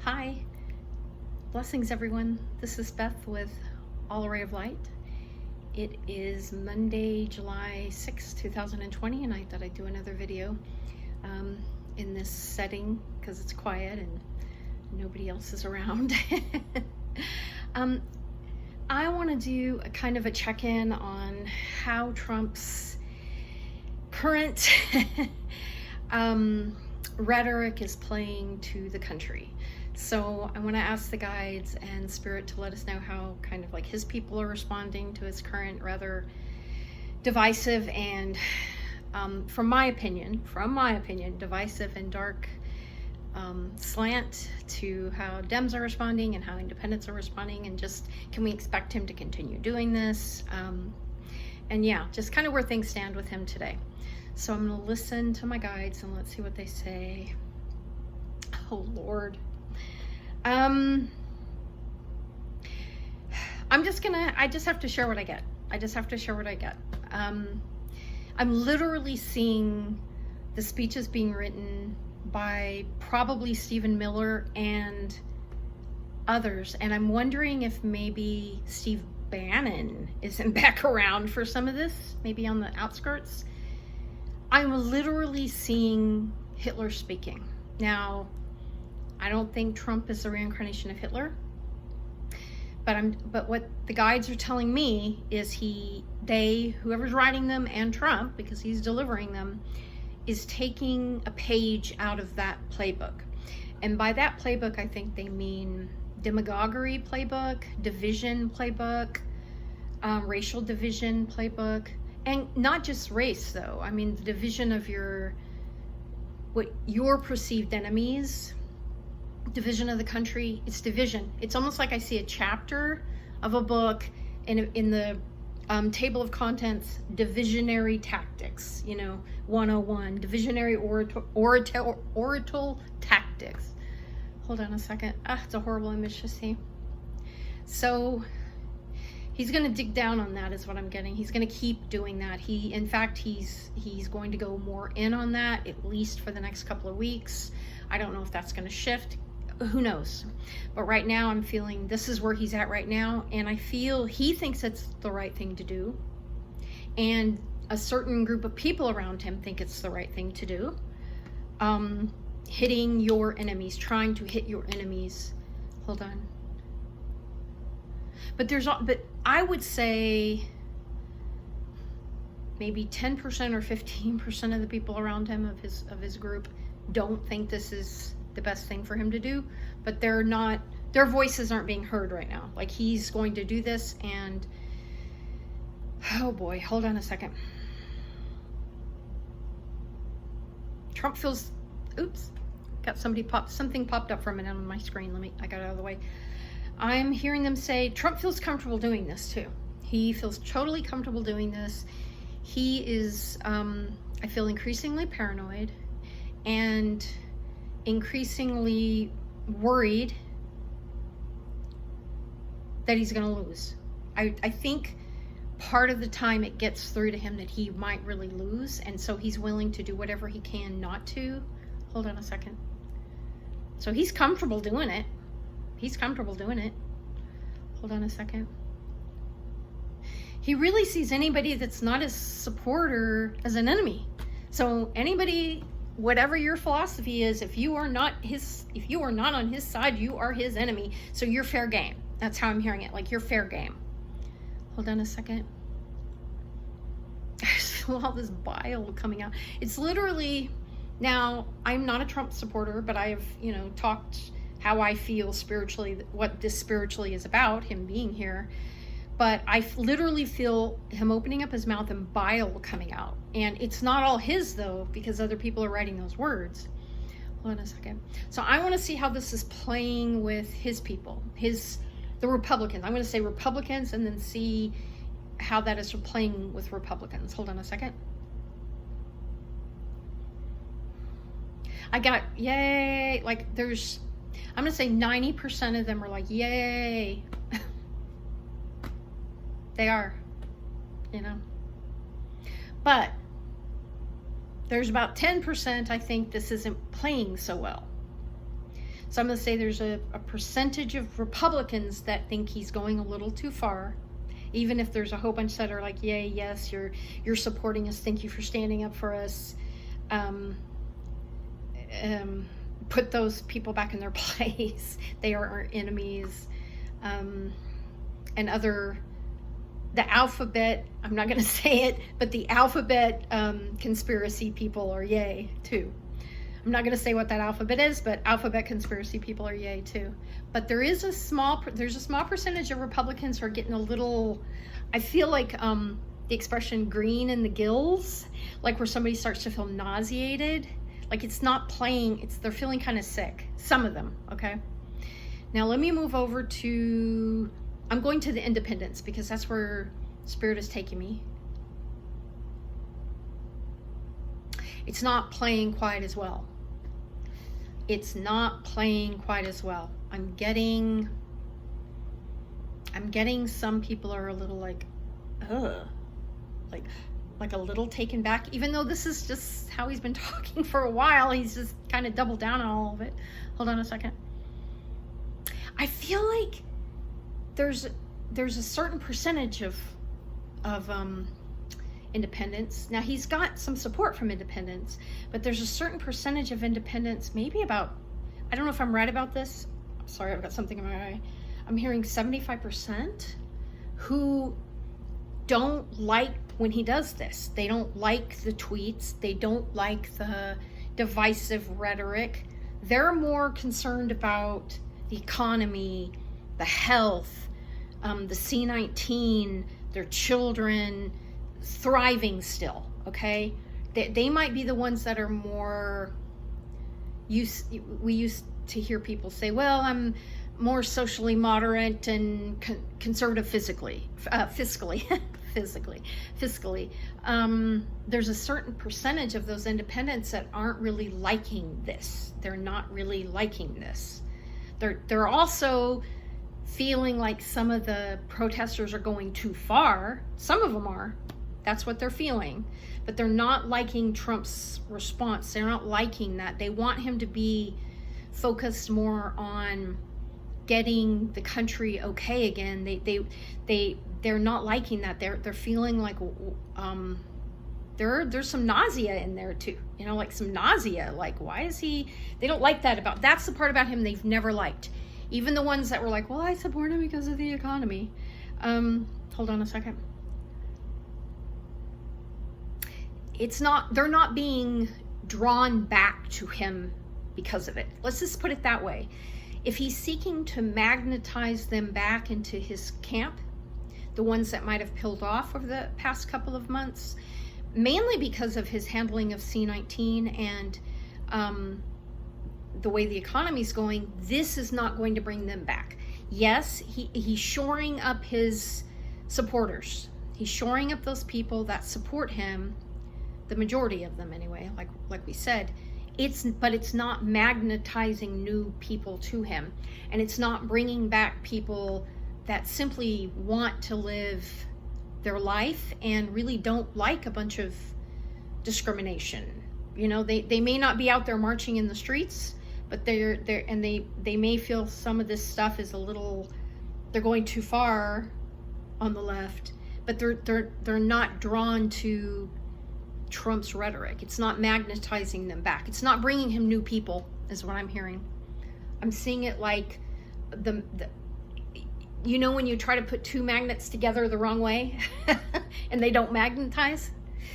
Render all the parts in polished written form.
Hi, blessings everyone. This is Beth with All Array of Light. It is Monday, July 6, 2020, and I thought I'd do another video in this setting because it's quiet and nobody else is around. I want to do a kind of a check-in on how Trump's current rhetoric is playing to the country. So I want to ask the guides and spirit to let us know how kind of like his people are responding to his current rather divisive and from my opinion, divisive and dark slant to how Dems are responding and how independents are responding, and just can we expect him to continue doing this? And yeah, just kind of where things stand with him today. So I'm going to listen to my guides and let's see what they say. Oh Lord. I just have to share what I get. I'm literally seeing the speeches being written by probably Stephen Miller and others, and I'm wondering if maybe Steve Bannon isn't back around for some of this, maybe on the outskirts. I'm literally seeing Hitler speaking. Now, I don't think Trump is the reincarnation of Hitler, but what the guides are telling me is whoever's writing them and Trump, because he's delivering them, is taking a page out of that playbook. And by that playbook, I think they mean demagoguery playbook, division playbook, racial division playbook, and not just race though. I mean the division of your perceived enemies, division of the country. It's division. It's almost like I see a chapter of a book in the table of contents, divisionary tactics, 101, divisionary oratorial tactics. Hold on a second. It's a horrible image to see. So he's going to dig down on that is what I'm getting. He's going to keep doing that. In fact, he's going to go more in on that, at least for the next couple of weeks. I don't know if that's going to shift. Who knows? But right now I'm feeling this is where he's at right now, and I feel he thinks it's the right thing to do, and a certain group of people around him think it's the right thing to do. Hitting your enemies, trying to hit your enemies. Hold on. But I would say maybe 10% or 15% of the people around him of his group don't think this is the best thing for him to do, but their voices aren't being heard right now. Like, he's going to do this, and oh boy, hold on a second. Trump feels, oops, got something popped up for a minute on my screen. I got it out of the way. I'm hearing them say Trump feels comfortable doing this too. He feels totally comfortable doing this. He is, I feel increasingly paranoid and increasingly worried that he's going to lose. I think part of the time it gets through to him that he might really lose, and so he's willing to do whatever he can not to. Hold on a second. So he's comfortable doing it. Hold on a second. He really sees anybody that's not his supporter as an enemy. So anybody, whatever your philosophy is, if you are not on his side, you are his enemy. So you're fair game. That's how I'm hearing it. Like, you're fair game. Hold on a second. I just feel all this bile coming out. It's literally, now I'm not a Trump supporter, but I've, talked how I feel spiritually, what this spiritually is about, him being here. But I literally feel him opening up his mouth and bile coming out. And it's not all his, though, because other people are writing those words. Hold on a second. So I want to see how this is playing with his people, the Republicans. I'm going to say Republicans and then see how that is playing with Republicans. Hold on a second. I got, yay, like I'm going to say 90% of them are like, yay. They are, But there's about 10% I think this isn't playing so well. So I'm going to say there's a percentage of Republicans that think he's going a little too far. Even if there's a whole bunch that are like, yay, yes, you're supporting us. Thank you for standing up for us. Put those people back in their place. They are our enemies. And the alphabet, I'm not going to say it, but the alphabet conspiracy people are yay too. I'm not going to say what that alphabet is, but alphabet conspiracy people are yay too. But there's a small percentage of Republicans who are getting a little, I feel like the expression green in the gills, like where somebody starts to feel nauseated, like it's not playing, they're feeling kind of sick. Some of them, okay? Now let me move over to, I'm going to the independents because that's where Spirit is taking me. It's not playing quite as well. It's not playing quite as well. I'm getting some people are a little like, ugh, like a little taken back, even though this is just how he's been talking for a while. He's just kind of doubled down on all of it. Hold on a second. I feel like there's a certain percentage of independents. Now he's got some support from independents, but there's a certain percentage of independents, maybe about, I don't know if I'm right about this. Sorry, I've got something in my eye. I'm hearing 75% who don't like when he does this. They don't like the tweets. They don't like the divisive rhetoric. They're more concerned about the economy, the health, the C-19, their children thriving still, okay? They might be the ones that are more we used to hear people say, well, I'm more socially moderate and conservative fiscally. There's a certain percentage of those independents that aren't really liking this. They're not really liking this. They're also feeling like some of the protesters are going too far. Some of them are. That's what they're feeling. But they're not liking Trump's response. They're not liking that. They want him to be focused more on getting the country okay again. They're not liking that. They're feeling like there's some nausea in there too. You know, like some nausea. Like, why is he? They don't like that about. That's the part about him they've never liked. Even the ones that were like, well, I support him because of the economy. Hold on a second. They're not being drawn back to him because of it. Let's just put it that way. If he's seeking to magnetize them back into his camp, the ones that might have peeled off over the past couple of months, mainly because of his handling of C-19 and the way the economy's going, this is not going to bring them back. Yes, he's shoring up his supporters. He's shoring up those people that support him, the majority of them anyway, like we said. But it's not magnetizing new people to him, and it's not bringing back people that simply want to live their life and really don't like a bunch of discrimination. You know, they may not be out there marching in the streets, but they may feel some of this stuff is a little, they're going too far on the left, but they're not drawn to Trump's rhetoric. It's not magnetizing them back. It's not bringing him new people, is what I'm hearing. I'm seeing it like the you know when you try to put two magnets together the wrong way and they don't magnetize?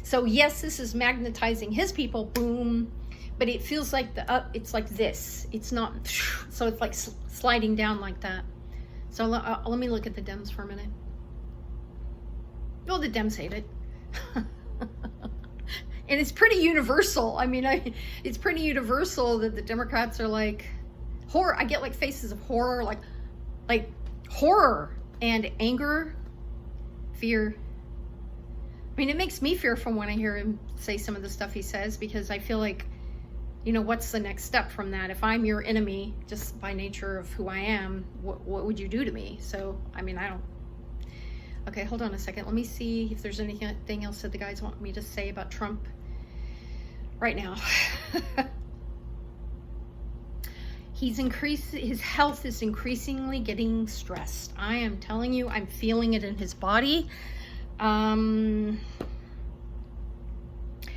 So yes, this is magnetizing his people, boom, but it feels like it's like this. It's not, so it's like sliding down like that. So let me look at the Dems for a minute. Well, the Dems hate it. And it's pretty universal. I mean, it's pretty universal that the Democrats are like, horror. I get like faces of horror, like horror and anger, fear. I mean, it makes me fearful when I hear him say some of the stuff he says, because I feel like, you know, what's the next step from that? If I'm your enemy, just by nature of who I am, what would you do to me? So, I mean, I don't. Okay, hold on a second. Let me see if there's anything else that the guys want me to say about Trump right now. his health is increasingly getting stressed. I am telling you, I'm feeling it in his body.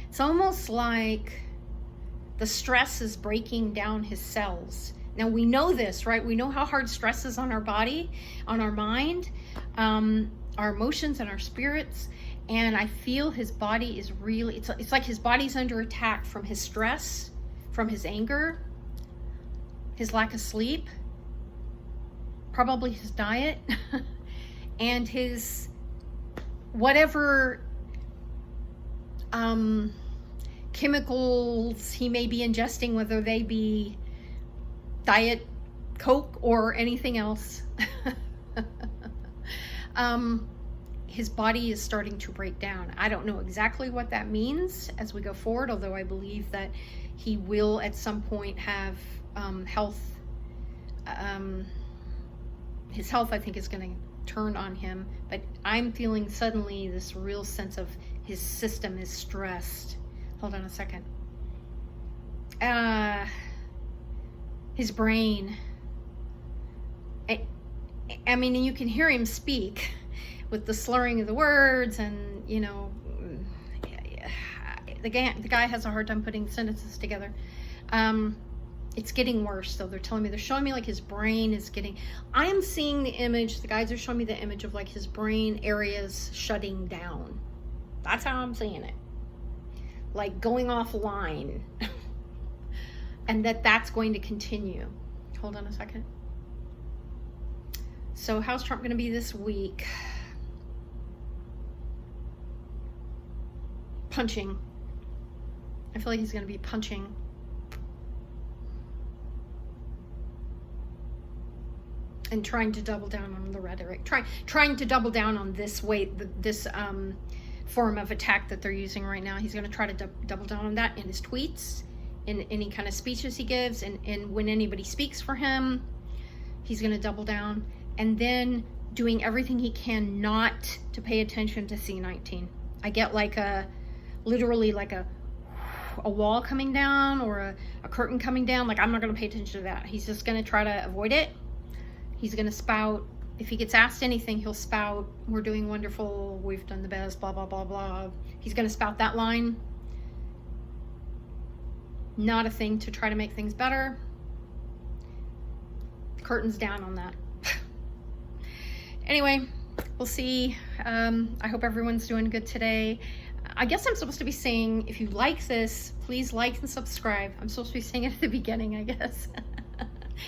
It's almost like the stress is breaking down his cells. Now we know this, right? We know how hard stress is on our body, on our mind, our emotions and our spirits. And I feel his body is really, it's like his body's under attack from his stress, from his anger, his lack of sleep, probably his diet, and his whatever chemicals he may be ingesting, whether they be Diet Coke or anything else. His body is starting to break down. I don't know exactly what that means as we go forward, although I believe that he will at some point have health. His health, I think, is going to turn on him, but I'm feeling suddenly this real sense of his system is stressed. Hold on a second. His brain. I mean, you can hear him speak with the slurring of the words, and you know, the guy has a hard time putting sentences together. It's getting worse, though. They're showing me like his brain is getting, I am seeing the image, the guys are showing me the image of like his brain areas shutting down. That's how I'm seeing it. Like going offline. And that's going to continue. Hold on a second. So how's Trump going to be this week? Punching. I feel like he's going to be punching. And trying to double down on the rhetoric. Trying to double down on this form of attack that they're using right now. He's going to try to double down on that in his tweets, in any kind of speeches he gives, and when anybody speaks for him, he's going to double down. And then doing everything he can not to pay attention to C-19. I get like literally like a wall coming down, or a curtain coming down. Like, I'm not going to pay attention to that. He's just going to try to avoid it. He's going to spout. If he gets asked anything, he'll spout, "We're doing wonderful, we've done the best, blah, blah, blah, blah." He's going to spout that line. Not a thing to try to make things better. Curtains down on that. Anyway, we'll see. I hope everyone's doing good today. I guess I'm supposed to be saying, if you like this, please like and subscribe. I'm supposed to be saying it at the beginning, I guess.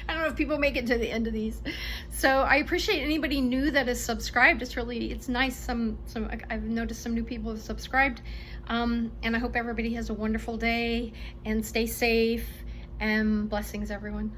I don't know if people make it to the end of these. So I appreciate anybody new that is subscribed. It's nice. I've noticed some new people have subscribed. And I hope everybody has a wonderful day and stay safe, and blessings, everyone.